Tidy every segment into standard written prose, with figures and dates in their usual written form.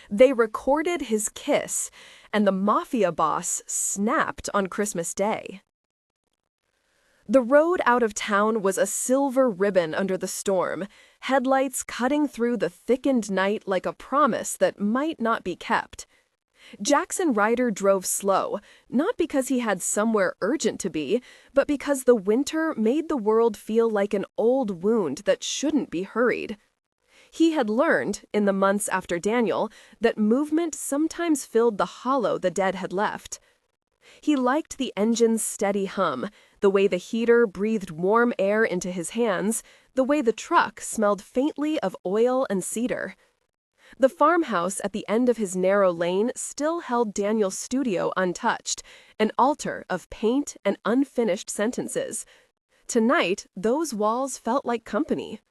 They recorded his kiss, and the Mafia boss snapped on Christmas Day. The road out of town was a silver ribbon under the storm, headlights cutting through the thickened night like a promise that might not be kept. Jackson Ryder drove slow, not because he had somewhere urgent to be, but because the winter made the world feel like an old wound that shouldn't be hurried. He had learned, in the months after Daniel, that movement sometimes filled the hollow the dead had left. He liked the engine's steady hum, the way the heater breathed warm air into his hands, the way the truck smelled faintly of oil and cedar. The farmhouse at the end of his narrow lane still held Daniel's studio untouched, an altar of paint and unfinished sentences. Tonight, those walls felt like company.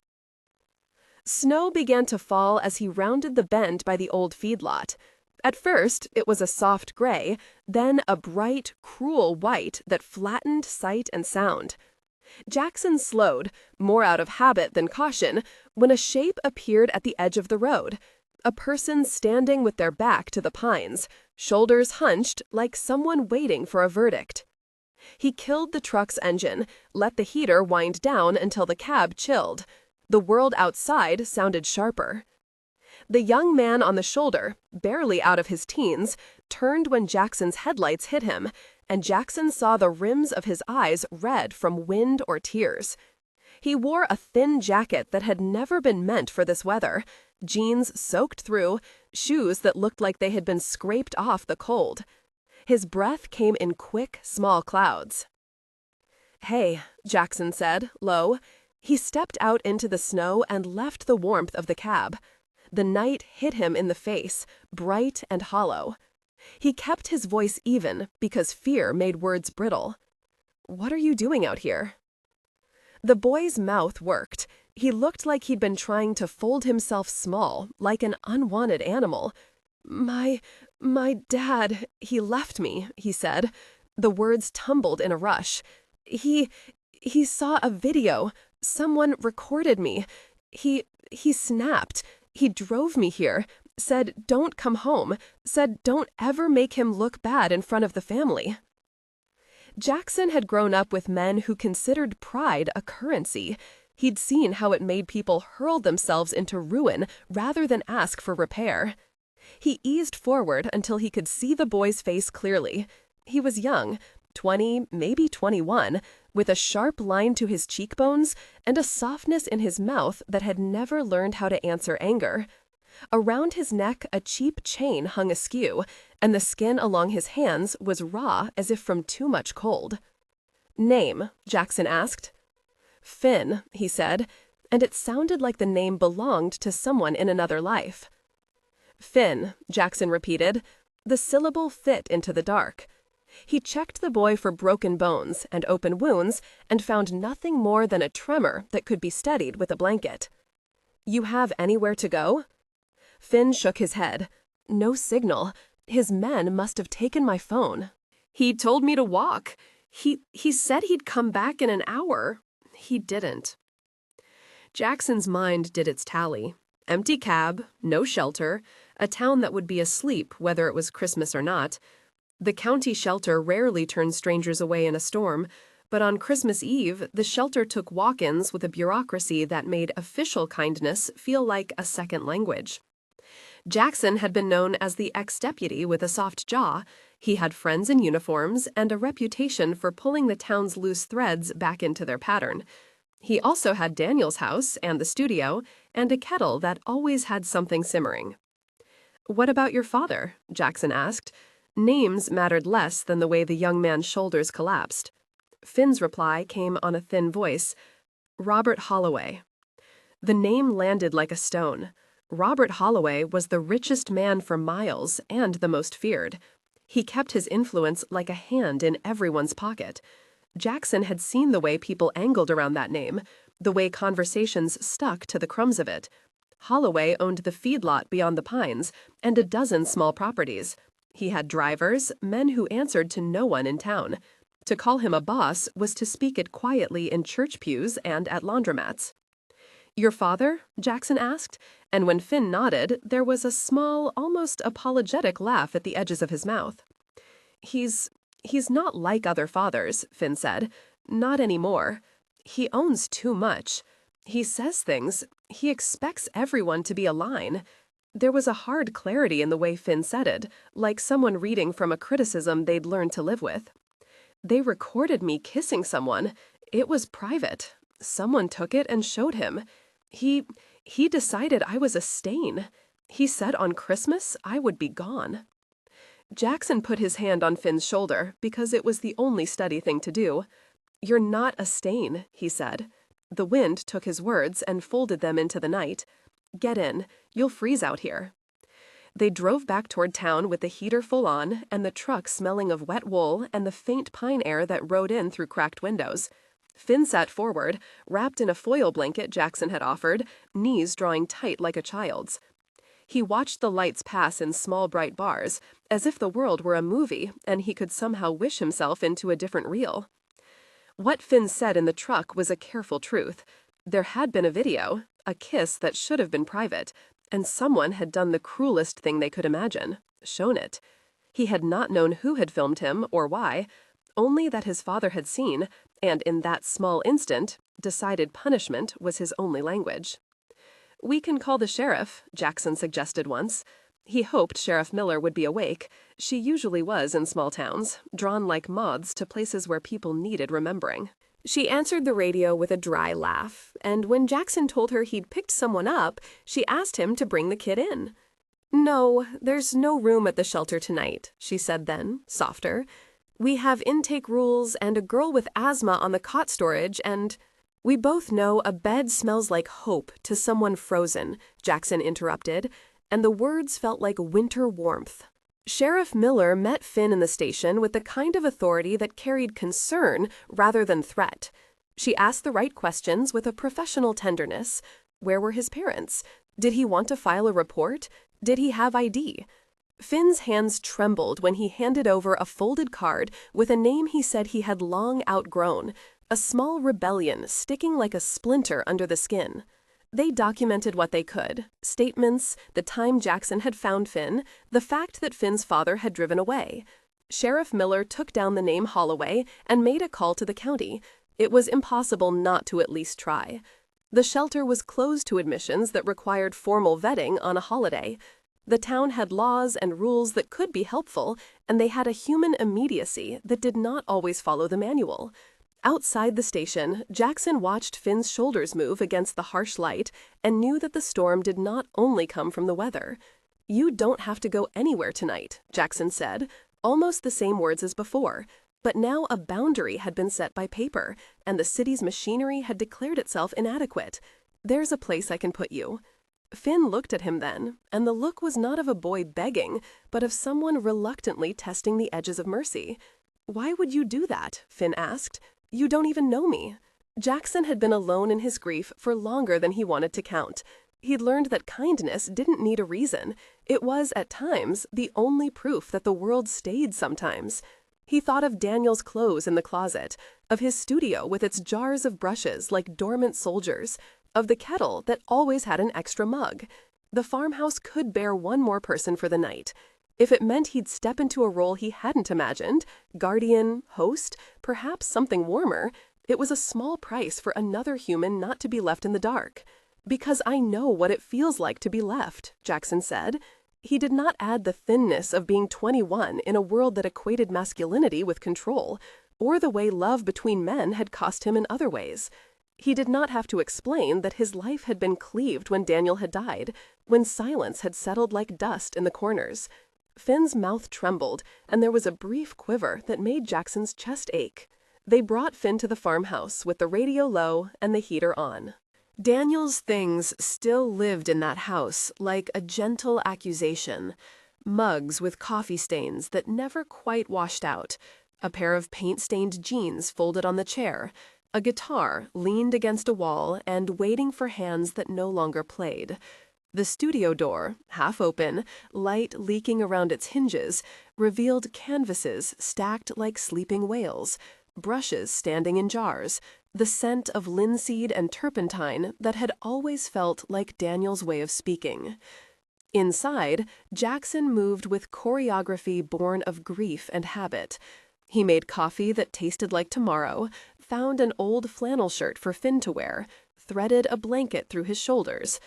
Snow began to fall as he rounded the bend by the old feedlot. At first, it was a soft gray, then a bright, cruel white that flattened sight and sound. Jackson slowed, more out of habit than caution, when a shape appeared at the edge of the road. A person standing with their back to the pines, shoulders hunched like someone waiting for a verdict. He killed the truck's engine, let the heater wind down until the cab chilled. The world outside sounded sharper. The young man on the shoulder, barely out of his teens, turned when Jackson's headlights hit him, and Jackson saw the rims of his eyes red from wind or tears. He wore a thin jacket that had never been meant for this weather, jeans soaked through, shoes that looked like they had been scraped off the cold. His breath came in quick, small clouds. "Hey," Jackson said, low. He stepped out into the snow and left the warmth of the cab. The night hit him in the face, bright and hollow. He kept his voice even because fear made words brittle. "What are you doing out here?" The boy's mouth worked. He looked like he'd been trying to fold himself small, like an unwanted animal. My dad, he left me," he said. The words tumbled in a rush. He saw a video. Someone recorded me. He snapped. He drove me here, said don't come home, said don't ever make him look bad in front of the family. Jackson had grown up with men who considered pride a currency. He'd seen how it made people hurl themselves into ruin rather than ask for repair. He eased forward until he could see the boy's face clearly. He was young, 20, maybe 21, with a sharp line to his cheekbones and a softness in his mouth that had never learned how to answer anger. Around his neck, a cheap chain hung askew, and the skin along his hands was raw as if from too much cold. "Name?" Jackson asked. "Finn," he said, and it sounded like the name belonged to someone in another life. "Finn," Jackson repeated. The syllable fit into the dark. He checked the boy for broken bones and open wounds and found nothing more than a tremor that could be steadied with a blanket. "You have anywhere to go?" Finn shook his head. "No signal. His men must have taken my phone." "He told me to walk. He said he'd come back in an hour. He didn't." Jackson's mind did its tally. Empty cab, no shelter, a town that would be asleep whether it was Christmas or not. The county shelter rarely turned strangers away in a storm, but on Christmas Eve, the shelter took walk-ins with a bureaucracy that made official kindness feel like a second language. Jackson had been known as the ex-deputy with a soft jaw. He had friends in uniforms and a reputation for pulling the town's loose threads back into their pattern. He also had Daniel's house and the studio, and a kettle that always had something simmering. "What about your father?" Jackson asked. Names mattered less than the way the young man's shoulders collapsed. Finn's reply came on a thin voice. "Robert Holloway." The name landed like a stone. Robert Holloway was the richest man for miles and the most feared. He kept his influence like a hand in everyone's pocket. Jackson had seen the way people angled around that name, the way conversations stuck to the crumbs of it. Holloway owned the feedlot beyond the pines and a dozen small properties. He had drivers, men who answered to no one in town. To call him a boss was to speak it quietly in church pews and at laundromats. "Your father?" Jackson asked, and when Finn nodded, there was a small, almost apologetic laugh at the edges of his mouth. He's not like other fathers, Finn said. Not anymore. He owns too much. He says things. He expects everyone to be a line. There was a hard clarity in the way Finn said it, like someone reading from a criticism they'd learned to live with. They recorded me kissing someone. It was private. Someone took it and showed him. He decided I was a stain. He said on Christmas I would be gone. Jackson put his hand on Finn's shoulder because it was the only steady thing to do. "You're not a stain," he said. The wind took his words and folded them into the night. "Get in. You'll freeze out here." They drove back toward town with the heater full on and the truck smelling of wet wool and the faint pine air that rode in through cracked windows. Finn sat forward, wrapped in a foil blanket Jackson had offered, knees drawing tight like a child's. He watched the lights pass in small bright bars, as if the world were a movie and he could somehow wish himself into a different reel. What Finn said in the truck was a careful truth. There had been a video, a kiss that should have been private, and someone had done the cruelest thing they could imagine, shown it. He had not known who had filmed him or why, only that his father had seen, and in that small instant, decided punishment was his only language. "We can call the sheriff," Jackson suggested once. He hoped Sheriff Miller would be awake. She usually was in small towns, drawn like moths to places where people needed remembering. She answered the radio with a dry laugh, and when Jackson told her he'd picked someone up, she asked him to bring the kid in. "No, there's no room at the shelter tonight," she said then, softer. "We have intake rules and a girl with asthma on the cot storage and—" "We both know a bed smells like hope to someone frozen," Jackson interrupted, and the words felt like winter warmth. Sheriff Miller met Finn in the station with the kind of authority that carried concern rather than threat. She asked the right questions with a professional tenderness. Where were his parents? Did he want to file a report? Did he have ID? Finn's hands trembled when he handed over a folded card with a name he said he had long outgrown, a small rebellion sticking like a splinter under the skin. They documented what they could, statements, the time Jackson had found Finn, the fact that Finn's father had driven away. Sheriff Miller took down the name Holloway and made a call to the county. It was impossible not to at least try. The shelter was closed to admissions that required formal vetting on a holiday. The town had laws and rules that could be helpful, and they had a human immediacy that did not always follow the manual. Outside the station, Jackson watched Finn's shoulders move against the harsh light and knew that the storm did not only come from the weather. "You don't have to go anywhere tonight," Jackson said, almost the same words as before. But now a boundary had been set by paper, and the city's machinery had declared itself inadequate. "There's a place I can put you." Finn looked at him then, and the look was not of a boy begging, but of someone reluctantly testing the edges of mercy. "Why would you do that?" Finn asked. "You don't even know me." Jackson had been alone in his grief for longer than he wanted to count. He'd learned that kindness didn't need a reason. It was, at times, the only proof that the world stayed sometimes. He thought of Daniel's clothes in the closet, of his studio with its jars of brushes like dormant soldiers, of the kettle that always had an extra mug. The farmhouse could bear one more person for the night. If it meant he'd step into a role he hadn't imagined, guardian, host, perhaps something warmer, it was a small price for another human not to be left in the dark. "Because I know what it feels like to be left," Jackson said. He did not add the thinness of being 21 in a world that equated masculinity with control, or the way love between men had cost him in other ways. He did not have to explain that his life had been cleaved when Daniel had died, when silence had settled like dust in the corners. Finn's mouth trembled, and there was a brief quiver that made Jackson's chest ache. They brought Finn to the farmhouse with the radio low and the heater on. Daniel's things still lived in that house like a gentle accusation. Mugs with coffee stains that never quite washed out, a pair of paint-stained jeans folded on the chair, a guitar leaned against a wall and waiting for hands that no longer played. The studio door, half open, light leaking around its hinges, revealed canvases stacked like sleeping whales, brushes standing in jars, the scent of linseed and turpentine that had always felt like Daniel's way of speaking. Inside, Jackson moved with choreography born of grief and habit. He made coffee that tasted like tomorrow, found an old flannel shirt for Finn to wear, threaded a blanket through his shoulders.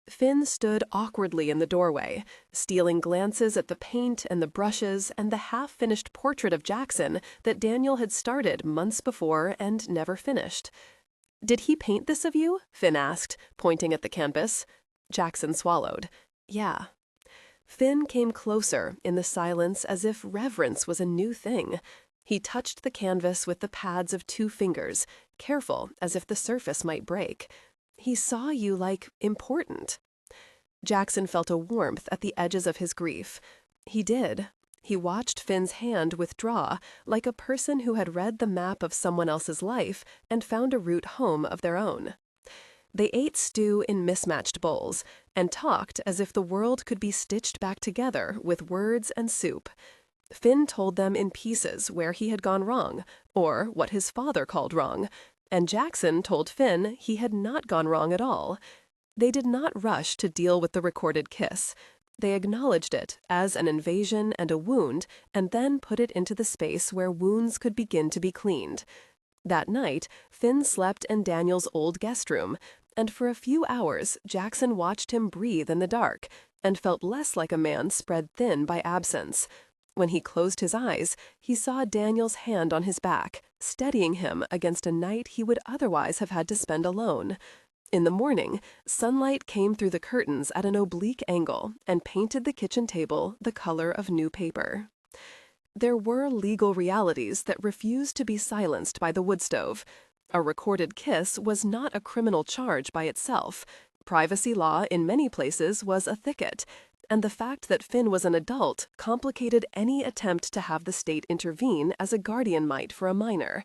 Finn stood awkwardly in the doorway, stealing glances at the paint and the brushes and the half-finished portrait of Jackson that Daniel had started months before and never finished. "Did he paint this of you?" Finn asked, pointing at the canvas. Jackson swallowed. "Yeah." Finn came closer in the silence as if reverence was a new thing. He touched the canvas with the pads of 2 fingers, careful as if the surface might break. "He saw you like important." Jackson felt a warmth at the edges of his grief. He did. He watched Finn's hand withdraw, like a person who had read the map of someone else's life and found a route home of their own. They ate stew in mismatched bowls and talked as if the world could be stitched back together with words and soup. Finn told them in pieces where he had gone wrong, or what his father called wrong, and Jackson told Finn he had not gone wrong at all. They did not rush to deal with the recorded kiss. They acknowledged it as an invasion and a wound, and then put it into the space where wounds could begin to be cleaned. That night, Finn slept in Daniel's old guest room, and for a few hours Jackson watched him breathe in the dark and felt less like a man spread thin by absence. When he closed his eyes, he saw Daniel's hand on his back, steadying him against a night he would otherwise have had to spend alone. In the morning, sunlight came through the curtains at an oblique angle and painted the kitchen table the color of new paper. There were legal realities that refused to be silenced by the wood stove. A recorded kiss was not a criminal charge by itself. Privacy law in many places was a thicket, and the fact that Finn was an adult complicated any attempt to have the state intervene as a guardian might for a minor.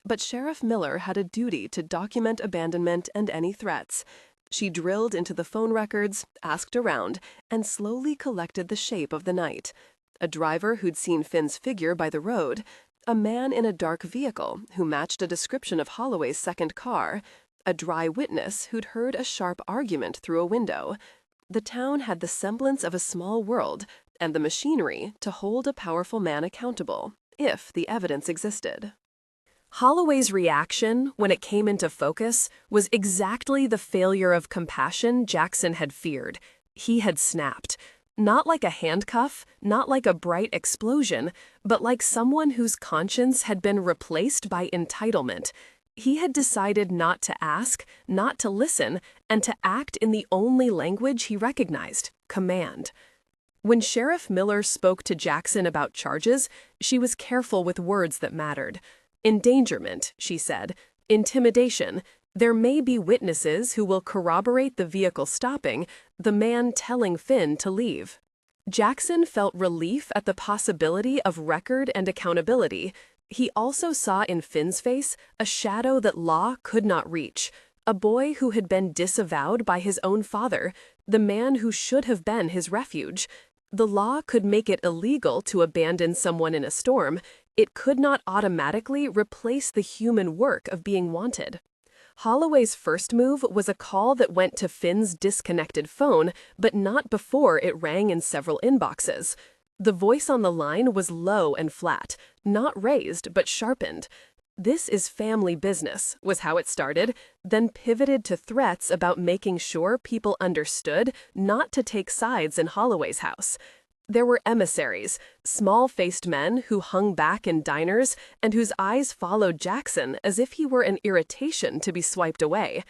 But Sheriff Miller had a duty to document abandonment and any threats. She drilled into the phone records, asked around, and slowly collected the shape of the night. A driver who'd seen Finn's figure by the road, a man in a dark vehicle who matched a description of Holloway's second car, a dry witness who'd heard a sharp argument through a window. The town had the semblance of a small world and the machinery to hold a powerful man accountable, if the evidence existed. Holloway's reaction, when it came into focus, was exactly the failure of compassion Jackson had feared. He had snapped. Not like a handcuff, not like a bright explosion, but like someone whose conscience had been replaced by entitlement. He had decided not to ask, not to listen, and to act in the only language he recognized, command. When Sheriff Miller spoke to Jackson about charges, she was careful with words that mattered. Endangerment, she said, intimidation. There may be witnesses who will corroborate the vehicle stopping, the man telling Finn to leave. Jackson felt relief at the possibility of record and accountability. He also saw in Finn's face a shadow that law could not reach, a boy who had been disavowed by his own father, the man who should have been his refuge. The law could make it illegal to abandon someone in a storm. It could not automatically replace the human work of being wanted. Holloway's first move was a call that went to Finn's disconnected phone, but not before it rang in several inboxes. The voice on the line was low and flat, not raised but sharpened. "This is family business," was how it started, then pivoted to threats about making sure people understood not to take sides in Holloway's house. There were emissaries, small-faced men who hung back in diners and whose eyes followed Jackson as if he were an irritation to be swiped away.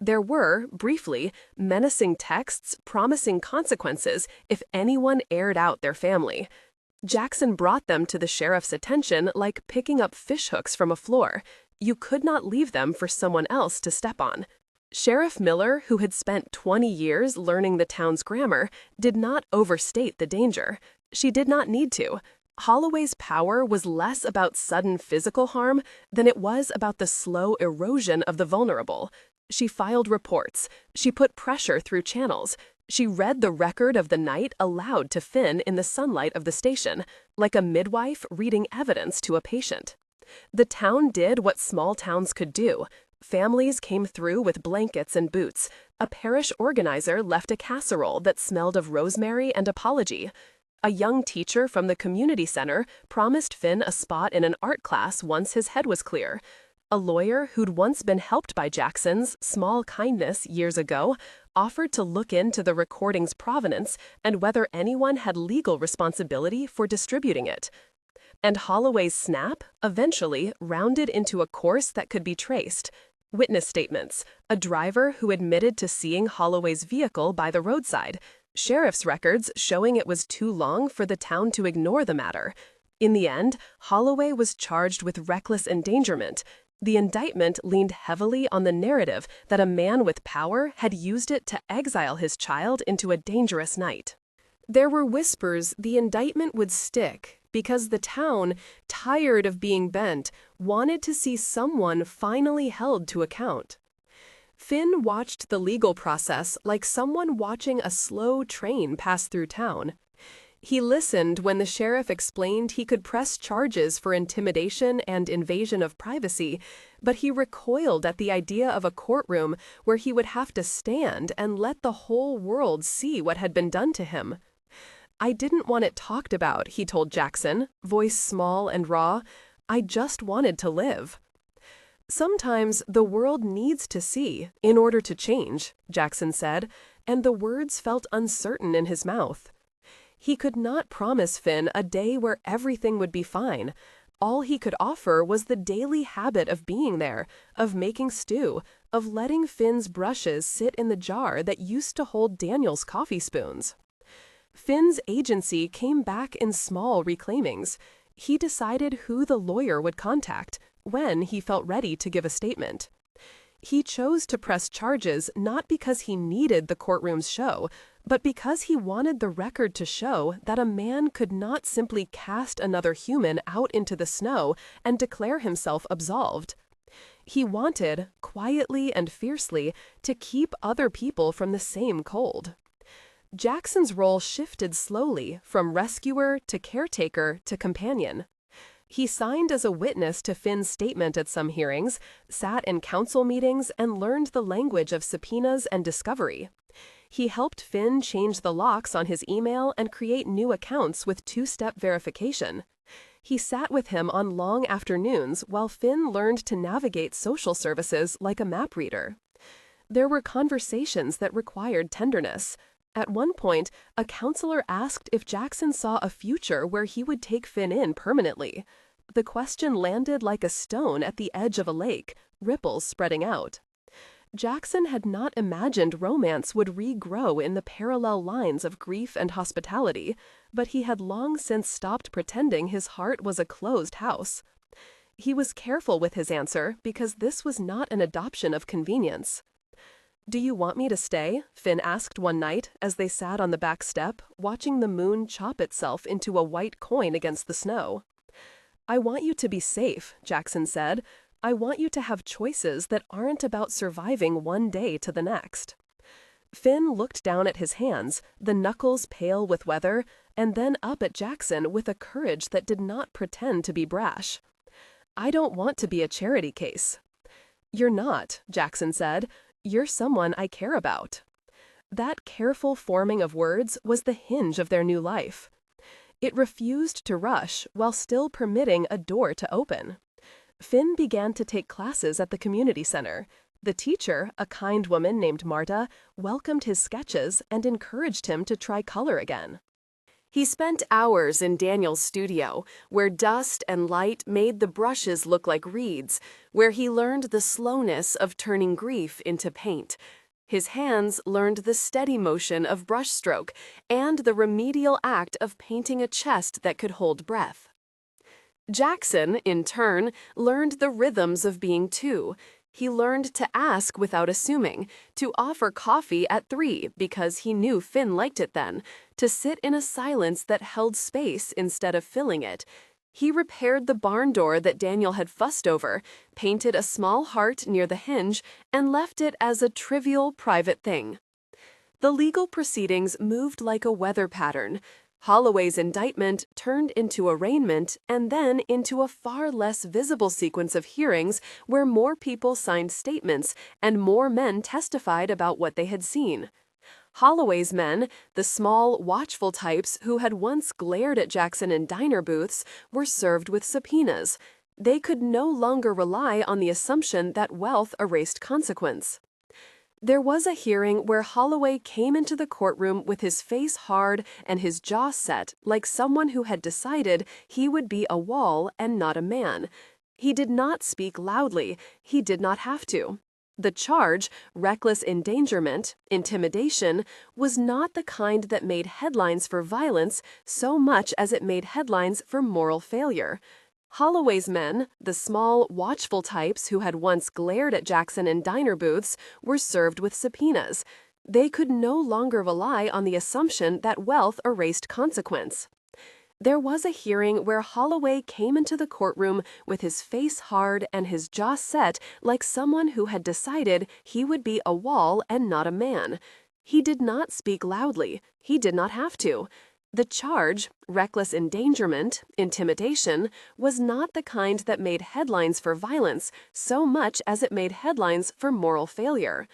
There were, briefly, menacing texts promising consequences if anyone aired out their family. Jackson brought them to the sheriff's attention like picking up fishhooks from a floor. You could not leave them for someone else to step on. Sheriff Miller, who had spent 20 years learning the town's grammar, did not overstate the danger. She did not need to. Holloway's power was less about sudden physical harm than it was about the slow erosion of the vulnerable. She filed reports. She put pressure through channels. She read the record of the night aloud to Finn in the sunlight of the station, like a midwife reading evidence to a patient. The town did what small towns could do, Families came through with blankets and boots. A parish organizer left a casserole that smelled of rosemary and apology. A young teacher from the community center promised Finn a spot in an art class once his head was clear. A lawyer who'd once been helped by Jackson's small kindness years ago offered to look into the recording's provenance and whether anyone had legal responsibility for distributing it. And Holloway's snap eventually rounded into a course that could be traced. Witness statements, a driver who admitted to seeing Holloway's vehicle by the roadside, sheriff's records showing it was too long for the town to ignore the matter. In the end, Holloway was charged with reckless endangerment. The indictment leaned heavily on the narrative that a man with power had used it to exile his child into a dangerous night. There were whispers the indictment would stick because the town, tired of being bent, wanted to see someone finally held to account. Finn watched the legal process like someone watching a slow train pass through town. He listened when the sheriff explained he could press charges for intimidation and invasion of privacy, but he recoiled at the idea of a courtroom where he would have to stand and let the whole world see what had been done to him. "I didn't want it talked about," he told Jackson, voice small and raw. "I just wanted to live." "Sometimes the world needs to see in order to change," Jackson said, and the words felt uncertain in his mouth. He could not promise Finn a day where everything would be fine. All he could offer was the daily habit of being there, of making stew, of letting Finn's brushes sit in the jar that used to hold Daniel's coffee spoons. Finn's agency came back in small reclaimings. He decided who the lawyer would contact, when he felt ready to give a statement. He chose to press charges not because he needed the courtroom's show, but because he wanted the record to show that a man could not simply cast another human out into the snow and declare himself absolved. He wanted, quietly and fiercely, to keep other people from the same cold. Jackson's role shifted slowly from rescuer to caretaker to companion. He signed as a witness to Finn's statement at some hearings, sat in council meetings, and learned the language of subpoenas and discovery. He helped Finn change the locks on his email and create new accounts with two-step verification. He sat with him on long afternoons while Finn learned to navigate social services like a map reader. There were conversations that required tenderness. At one point, a counselor asked if Jackson saw a future where he would take Finn in permanently. The question landed like a stone at the edge of a lake, ripples spreading out. Jackson had not imagined romance would regrow in the parallel lines of grief and hospitality, but he had long since stopped pretending his heart was a closed house. He was careful with his answer because this was not an adoption of convenience. "Do you want me to stay?" Finn asked one night as they sat on the back step, watching the moon chop itself into a white coin against the snow. "I want you to be safe," Jackson said. "I want you to have choices that aren't about surviving one day to the next." Finn looked down at his hands, the knuckles pale with weather, and then up at Jackson with a courage that did not pretend to be brash. "I don't want to be a charity case." "You're not," Jackson said. "You're someone I care about." That careful forming of words was the hinge of their new life. It refused to rush while still permitting a door to open. Finn began to take classes at the community center. The teacher, a kind woman named Marta, welcomed his sketches and encouraged him to try color again. He spent hours in Daniel's studio, where dust and light made the brushes look like reeds, where he learned the slowness of turning grief into paint. His hands learned the steady motion of brushstroke and the remedial act of painting a chest that could hold breath. Jackson, in turn, learned the rhythms of being two. He learned to ask without assuming, to offer coffee at 3 because he knew Finn liked it then, to sit in a silence that held space instead of filling it. He repaired the barn door that Daniel had fussed over, painted a small heart near the hinge, and left it as a trivial private thing. The legal proceedings moved like a weather pattern. Holloway's indictment turned into arraignment and then into a far less visible sequence of hearings where more people signed statements and more men testified about what they had seen. Holloway's men, the small, watchful types who had once glared at Jackson in diner booths, were served with subpoenas. They could no longer rely on the assumption that wealth erased consequence. There was a hearing where Holloway came into the courtroom with his face hard and his jaw set like someone who had decided he would be a wall and not a man. He did not speak loudly. He did not have to. The charge, reckless endangerment, intimidation, was not the kind that made headlines for violence so much as it made headlines for moral failure. Holloway's men, the small, watchful types who had once glared at Jackson in diner booths, were served with subpoenas. They could no longer rely on the assumption that wealth erased consequence. There was a hearing where Holloway came into the courtroom with his face hard and his jaw set like someone who had decided he would be a wall and not a man. He did not speak loudly. He did not have to. The charge, reckless endangerment, intimidation, was not the kind that made headlines for violence so much as it made headlines for moral failure.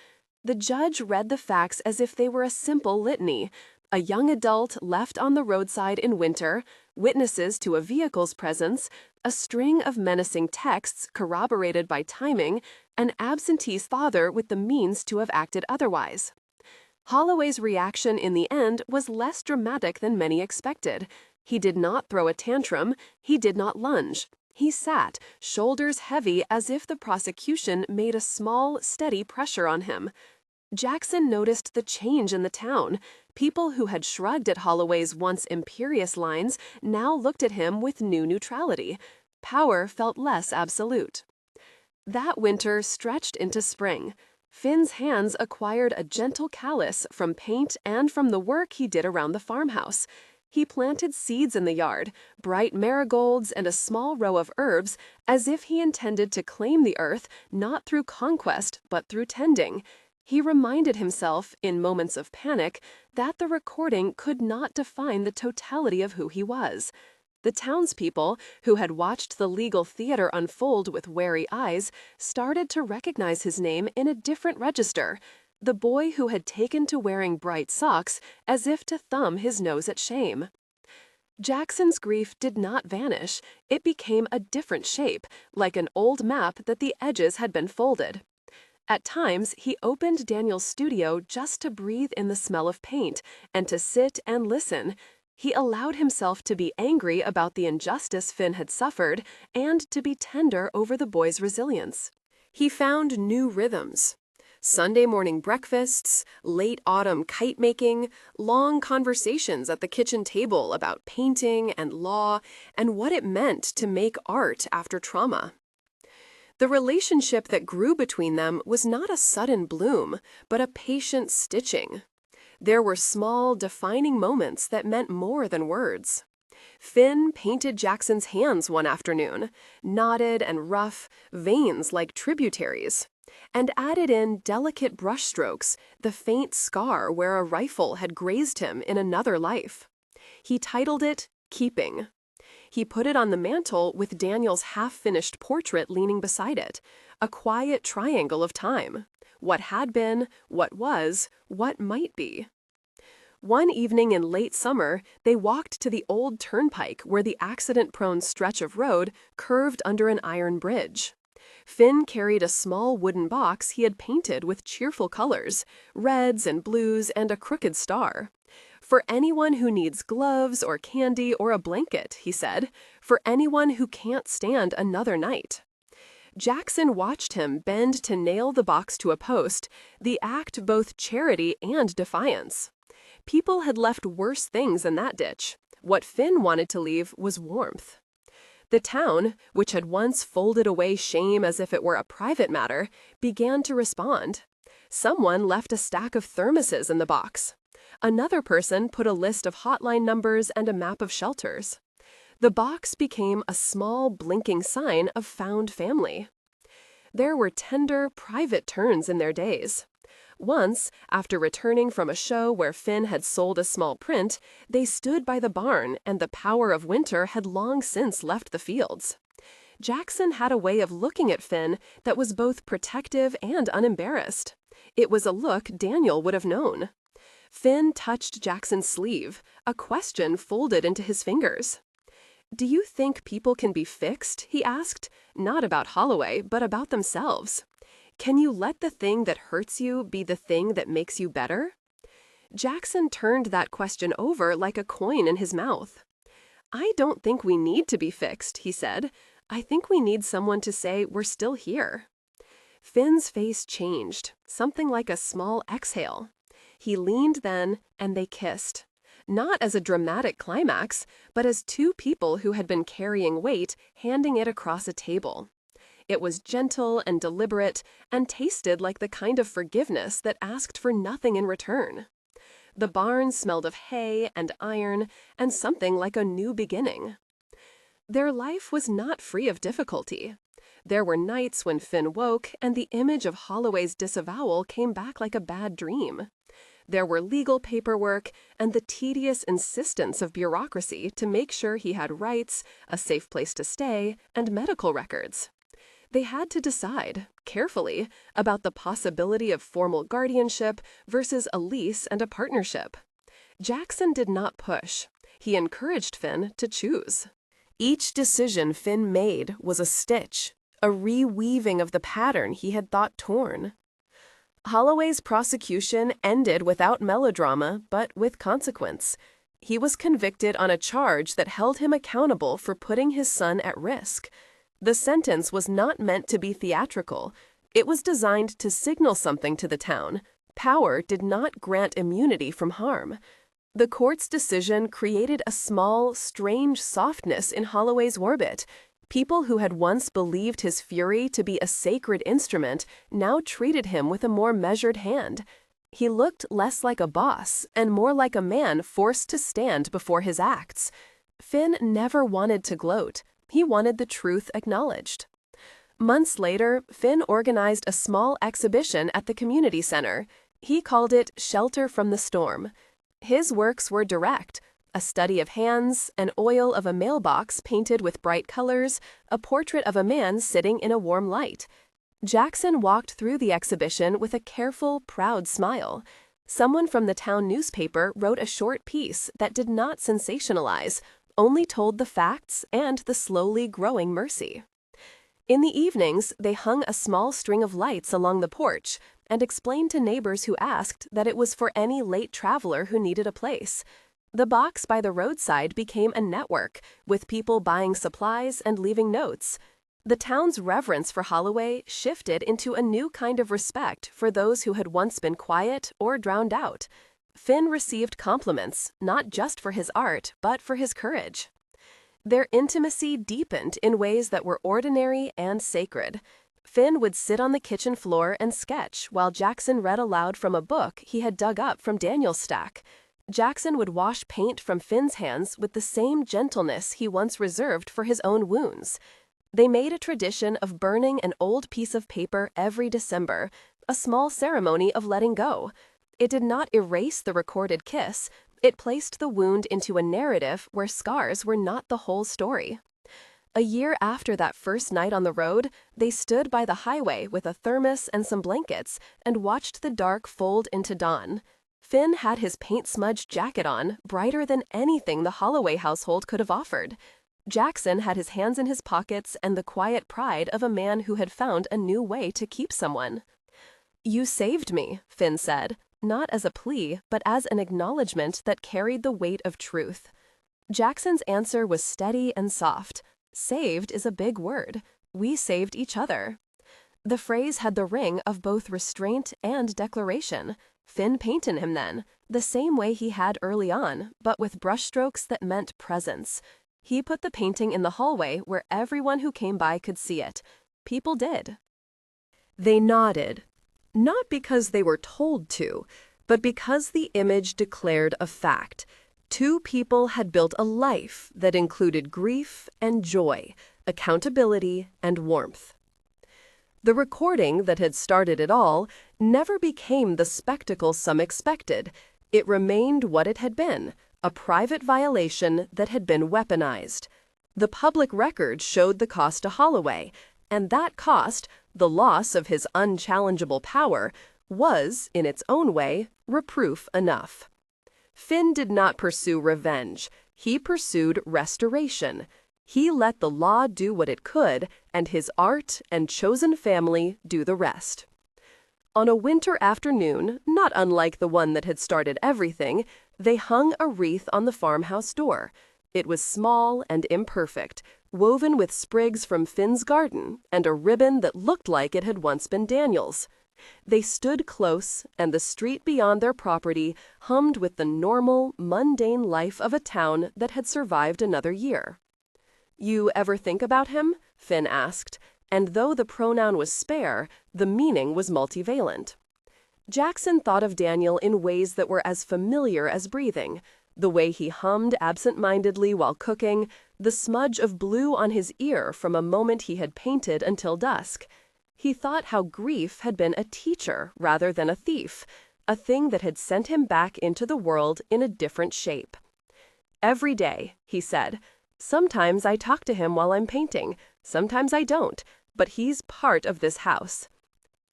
The judge read the facts as if they were a simple litany. A young adult left on the roadside in winter, witnesses to a vehicle's presence, a string of menacing texts corroborated by timing, an absentee father with the means to have acted otherwise. Holloway's reaction in the end was less dramatic than many expected. He did not throw a tantrum. He did not lunge. He sat, shoulders heavy as if the prosecution made a small, steady pressure on him. Jackson noticed the change in the town. People who had shrugged at Holloway's once imperious lines now looked at him with new neutrality. Power felt less absolute. That winter stretched into spring. Finn's hands acquired a gentle callus from paint and from the work he did around the farmhouse. He planted seeds in the yard, bright marigolds and a small row of herbs, as if he intended to claim the earth not through conquest but through tending. He reminded himself, in moments of panic, that the recording could not define the totality of who he was. The townspeople, who had watched the legal theater unfold with wary eyes, started to recognize his name in a different register, the boy who had taken to wearing bright socks as if to thumb his nose at shame. Jackson's grief did not vanish. It became a different shape, like an old map that the edges had been folded. At times, he opened Daniel's studio just to breathe in the smell of paint and to sit and listen. He allowed himself to be angry about the injustice Finn had suffered and to be tender over the boy's resilience. He found new rhythms. Sunday morning breakfasts, late autumn kite making, long conversations at the kitchen table about painting and law and what it meant to make art after trauma. The relationship that grew between them was not a sudden bloom, but a patient stitching. There were small, defining moments that meant more than words. Finn painted Jackson's hands one afternoon, knotted and rough, veins like tributaries, and added in delicate brushstrokes, the faint scar where a rifle had grazed him in another life. He titled it Keeping. He put it on the mantel with Daniel's half-finished portrait leaning beside it, a quiet triangle of time. What had been, what was, what might be. One evening in late summer, they walked to the old turnpike where the accident-prone stretch of road curved under an iron bridge. Finn carried a small wooden box he had painted with cheerful colors, reds and blues and a crooked star. For anyone who needs gloves or candy or a blanket, he said. For anyone who can't stand another night. Jackson watched him bend to nail the box to a post, the act both charity and defiance. People had left worse things in that ditch. What Finn wanted to leave was warmth. The town, which had once folded away shame as if it were a private matter, began to respond. Someone left a stack of thermoses in the box. Another person put a list of hotline numbers and a map of shelters. The box became a small, blinking sign of found family. There were tender, private turns in their days. Once, after returning from a show where Finn had sold a small print, they stood by the barn and the power of winter had long since left the fields. Jackson had a way of looking at Finn that was both protective and unembarrassed. It was a look Daniel would have known. Finn touched Jackson's sleeve, a question folded into his fingers. "Do you think people can be fixed?" he asked, not about Holloway, but about themselves. "Can you let the thing that hurts you be the thing that makes you better?" Jackson turned that question over like a coin in his mouth. "I don't think we need to be fixed," he said. "I think we need someone to say we're still here." Finn's face changed, something like a small exhale. He leaned then, and they kissed. Not as a dramatic climax, but as two people who had been carrying weight, handing it across a table. It was gentle and deliberate, and tasted like the kind of forgiveness that asked for nothing in return. The barn smelled of hay and iron, and something like a new beginning. Their life was not free of difficulty. There were nights when Finn woke, and the image of Holloway's disavowal came back like a bad dream. There were legal paperwork and the tedious insistence of bureaucracy to make sure he had rights, a safe place to stay, and medical records. They had to decide, carefully, about the possibility of formal guardianship versus a lease and a partnership. Jackson did not push. He encouraged Finn to choose. Each decision Finn made was a stitch, a reweaving of the pattern he had thought torn. Holloway's prosecution ended without melodrama, but with consequence. He was convicted on a charge that held him accountable for putting his son at risk. The sentence was not meant to be theatrical. It was designed to signal something to the town. Power did not grant immunity from harm. The court's decision created a small, strange softness in Holloway's orbit. People who had once believed his fury to be a sacred instrument now treated him with a more measured hand. He looked less like a boss and more like a man forced to stand before his acts. Finn never wanted to gloat. He wanted the truth acknowledged. Months later, Finn organized a small exhibition at the community center. He called it Shelter from the Storm. His works were direct. A study of hands, an oil of a mailbox painted with bright colors, a portrait of a man sitting in a warm light. Jackson walked through the exhibition with a careful, proud smile. Someone from the town newspaper wrote a short piece that did not sensationalize, only told the facts and the slowly growing mercy. In the evenings, they hung a small string of lights along the porch and explained to neighbors who asked that it was for any late traveler who needed a place. The box by the roadside became a network, with people buying supplies and leaving notes. The town's reverence for Holloway shifted into a new kind of respect for those who had once been quiet or drowned out. Finn received compliments, not just for his art, but for his courage. Their intimacy deepened in ways that were ordinary and sacred. Finn would sit on the kitchen floor and sketch while Jackson read aloud from a book he had dug up from Daniel's stack. Jackson would wash paint from Finn's hands with the same gentleness he once reserved for his own wounds. They made a tradition of burning an old piece of paper every December, a small ceremony of letting go. It did not erase the recorded kiss. It placed the wound into a narrative where scars were not the whole story. A year after that first night on the road, they stood by the highway with a thermos and some blankets and watched the dark fold into dawn. Finn had his paint-smudged jacket on, brighter than anything the Holloway household could have offered. Jackson had his hands in his pockets and the quiet pride of a man who had found a new way to keep someone. "You saved me," Finn said, not as a plea, but as an acknowledgement that carried the weight of truth. Jackson's answer was steady and soft. Saved is a big word. We saved each other. The phrase had the ring of both restraint and declaration. Finn painted him then, the same way he had early on, but with brushstrokes that meant presence. He put the painting in the hallway where everyone who came by could see it. People did. They nodded, not because they were told to, but because the image declared a fact. Two people had built a life that included grief and joy, accountability and warmth. The recording that had started it all never became the spectacle some expected. It remained what it had been, a private violation that had been weaponized. The public record showed the cost to Holloway, and that cost, the loss of his unchallengeable power, was, in its own way, reproof enough. Finn did not pursue revenge. He pursued restoration. He let the law do what it could, and his art and chosen family do the rest. On a winter afternoon, not unlike the one that had started everything, they hung a wreath on the farmhouse door. It was small and imperfect, woven with sprigs from Finn's garden and a ribbon that looked like it had once been Daniel's. They stood close, and the street beyond their property hummed with the normal, mundane life of a town that had survived another year. "You ever think about him?" Finn asked, and though the pronoun was spare, the meaning was multivalent. Jackson thought of Daniel in ways that were as familiar as breathing. The way he hummed absent-mindedly while cooking, the smudge of blue on his ear from a moment he had painted until dusk. He thought how grief had been a teacher rather than a thief, a thing that had sent him back into the world in a different shape. "Every day," he said. "Sometimes I talk to him while I'm painting, sometimes I don't, but he's part of this house."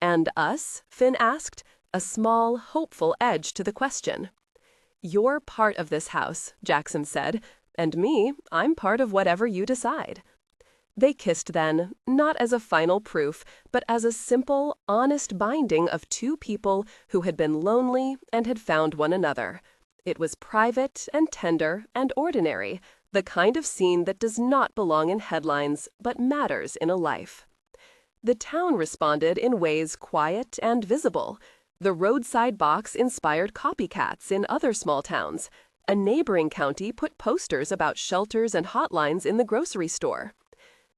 "And us?" Finn asked, a small, hopeful edge to the question. "You're part of this house," Jackson said, "and me, I'm part of whatever you decide." They kissed then, not as a final proof, but as a simple, honest binding of two people who had been lonely and had found one another. It was private and tender and ordinary, the kind of scene that does not belong in headlines, but matters in a life. The town responded in ways quiet and visible. The roadside box inspired copycats in other small towns. A neighboring county put posters about shelters and hotlines in the grocery store.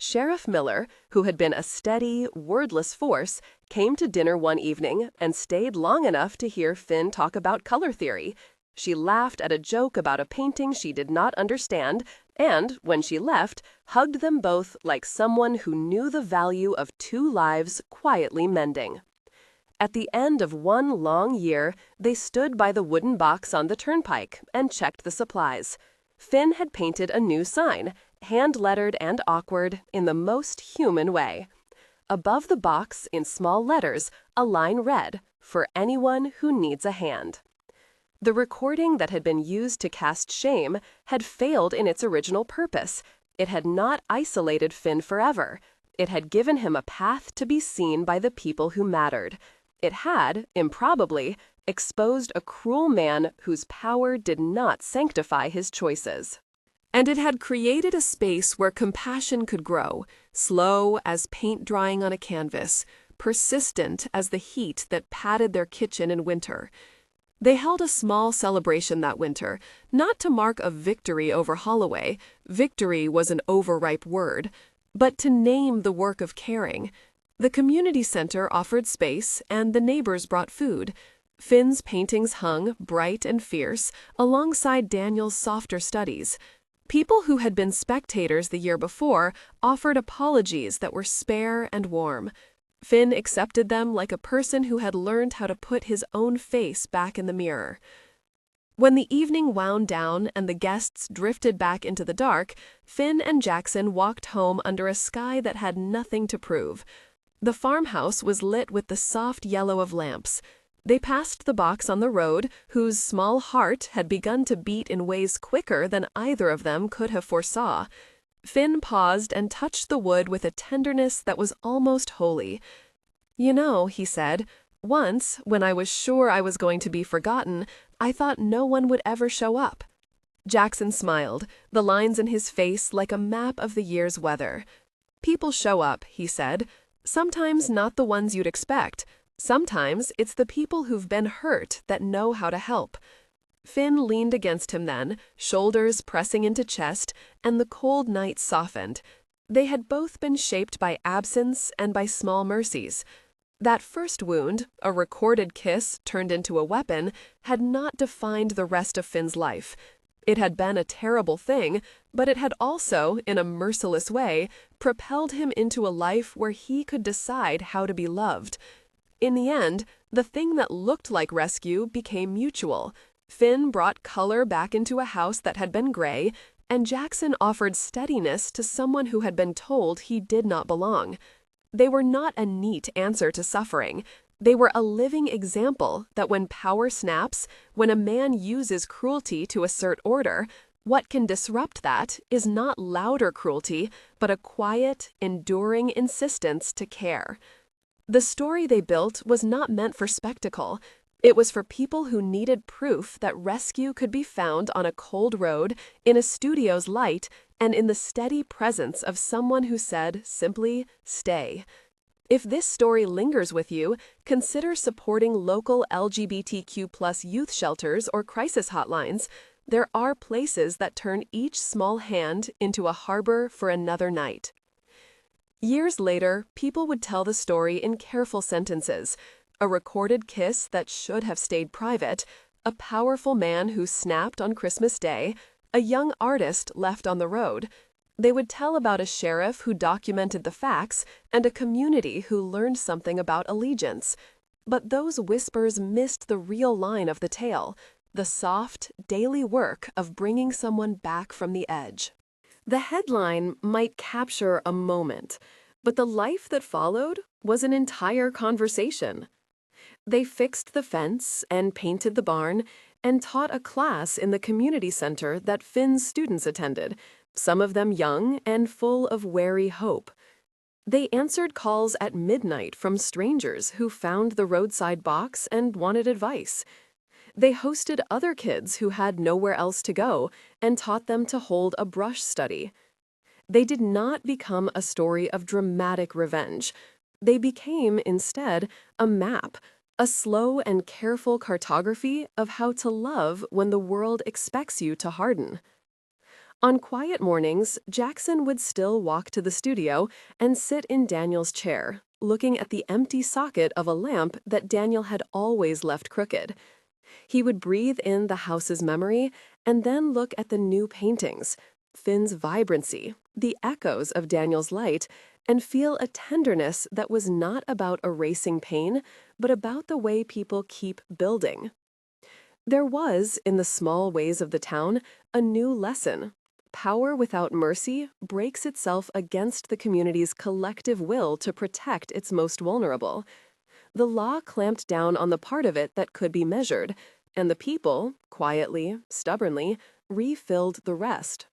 Sheriff Miller, who had been a steady, wordless force, came to dinner one evening and stayed long enough to hear Finn talk about color theory. She laughed at a joke about a painting she did not understand and, when she left, hugged them both like someone who knew the value of two lives quietly mending. At the end of one long year, they stood by the wooden box on the turnpike and checked the supplies. Finn had painted a new sign, hand-lettered and awkward, in the most human way. Above the box, in small letters, a line read, "For anyone who needs a hand." The recording that had been used to cast shame had failed in its original purpose. It had not isolated Finn forever. It had given him a path to be seen by the people who mattered. It had, improbably, exposed a cruel man whose power did not sanctify his choices. And it had created a space where compassion could grow, slow as paint drying on a canvas, persistent as the heat that patted their kitchen in winter. They held a small celebration that winter, not to mark a victory over Holloway — victory was an overripe word — but to name the work of caring. The community center offered space, and the neighbors brought food. Finn's paintings hung, bright and fierce, alongside Daniel's softer studies. People who had been spectators the year before offered apologies that were spare and warm. Finn accepted them like a person who had learned how to put his own face back in the mirror. When the evening wound down and the guests drifted back into the dark, Finn and Jackson walked home under a sky that had nothing to prove. The farmhouse was lit with the soft yellow of lamps. They passed the box on the road, whose small heart had begun to beat in ways quicker than either of them could have foresaw. Finn paused and touched the wood with a tenderness that was almost holy. "You know," he said, "once, when I was sure I was going to be forgotten, I thought no one would ever show up." Jackson smiled, the lines in his face like a map of the year's weather. "People show up," he said. "Sometimes not the ones you'd expect. Sometimes it's the people who've been hurt that know how to help." Finn leaned against him then, shoulders pressing into chest, and the cold night softened. They had both been shaped by absence and by small mercies. That first wound, a recorded kiss turned into a weapon, had not defined the rest of Finn's life. It had been a terrible thing, but it had also, in a merciless way, propelled him into a life where he could decide how to be loved. In the end, the thing that looked like rescue became mutual. Finn brought color back into a house that had been gray, and Jackson offered steadiness to someone who had been told he did not belong. They were not a neat answer to suffering. They were a living example that when power snaps, when a man uses cruelty to assert order, what can disrupt that is not louder cruelty, but a quiet, enduring insistence to care. The story they built was not meant for spectacle. It was for people who needed proof that rescue could be found on a cold road, in a studio's light, and in the steady presence of someone who said, simply, stay. If this story lingers with you, consider supporting local LGBTQ+ youth shelters or crisis hotlines. There are places that turn each small hand into a harbor for another night. Years later, people would tell the story in careful sentences. A recorded kiss that should have stayed private, a powerful man who snapped on Christmas Day, a young artist left on the road. They would tell about a sheriff who documented the facts and a community who learned something about allegiance. But those whispers missed the real line of the tale, the soft, daily work of bringing someone back from the edge. The headline might capture a moment, but the life that followed was an entire conversation. They fixed the fence and painted the barn and taught a class in the community center that Finn's students attended, some of them young and full of wary hope. They answered calls at midnight from strangers who found the roadside box and wanted advice. They hosted other kids who had nowhere else to go and taught them to hold a brush study. They did not become a story of dramatic revenge. They became, instead, a map, a slow and careful cartography of how to love when the world expects you to harden. On quiet mornings, Jackson would still walk to the studio and sit in Daniel's chair, looking at the empty socket of a lamp that Daniel had always left crooked. He would breathe in the house's memory and then look at the new paintings, Finn's vibrancy, the echoes of Daniel's light, and feel a tenderness that was not about erasing pain, but about the way people keep building. There was, in the small ways of the town, a new lesson. Power without mercy breaks itself against the community's collective will to protect its most vulnerable. The law clamped down on the part of it that could be measured, and the people, quietly, stubbornly, refilled the rest.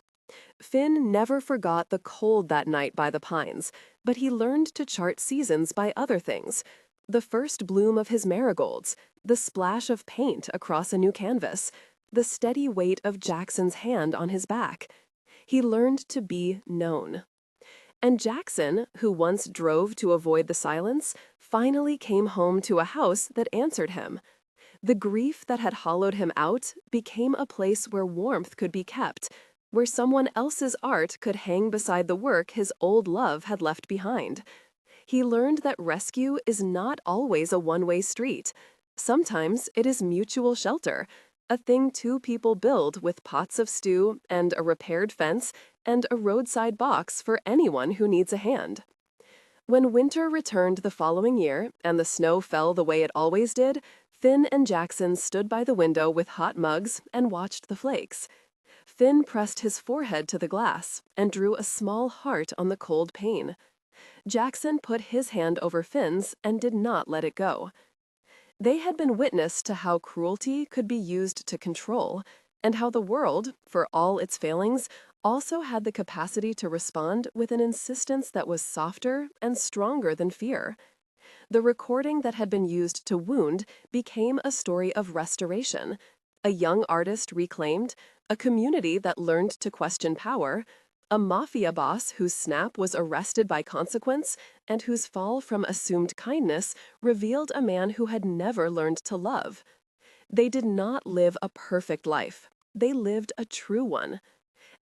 Finn never forgot the cold that night by the pines, but he learned to chart seasons by other things. The first bloom of his marigolds, the splash of paint across a new canvas, the steady weight of Jackson's hand on his back. He learned to be known. And Jackson, who once drove to avoid the silence, finally came home to a house that answered him. The grief that had hollowed him out became a place where warmth could be kept, where someone else's art could hang beside the work his old love had left behind. He learned that rescue is not always a one-way street. Sometimes it is mutual shelter, a thing two people build with pots of stew and a repaired fence and a roadside box for anyone who needs a hand. When winter returned the following year and the snow fell the way it always did, Finn and Jackson stood by the window with hot mugs and watched the flakes. Finn pressed his forehead to the glass and drew a small heart on the cold pane. Jackson put his hand over Finn's and did not let it go. They had been witness to how cruelty could be used to control, and how the world, for all its failings, also had the capacity to respond with an insistence that was softer and stronger than fear. The recording that had been used to wound became a story of restoration, a young artist reclaimed, a community that learned to question power, a mafia boss whose snap was arrested by consequence and whose fall from assumed kindness revealed a man who had never learned to love. They did not live a perfect life. They lived a true one.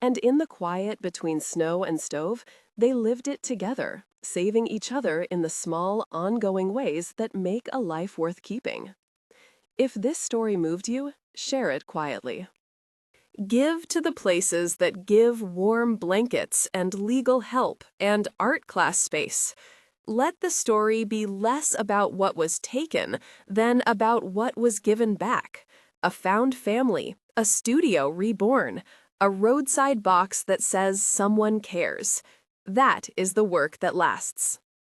And in the quiet between snow and stove, they lived it together, saving each other in the small, ongoing ways that make a life worth keeping. If this story moved you, share it quietly. Give to the places that give warm blankets and legal help and art class space. Let the story be less about what was taken than about what was given back. A found family, a studio reborn, a roadside box that says someone cares. That is the work that lasts.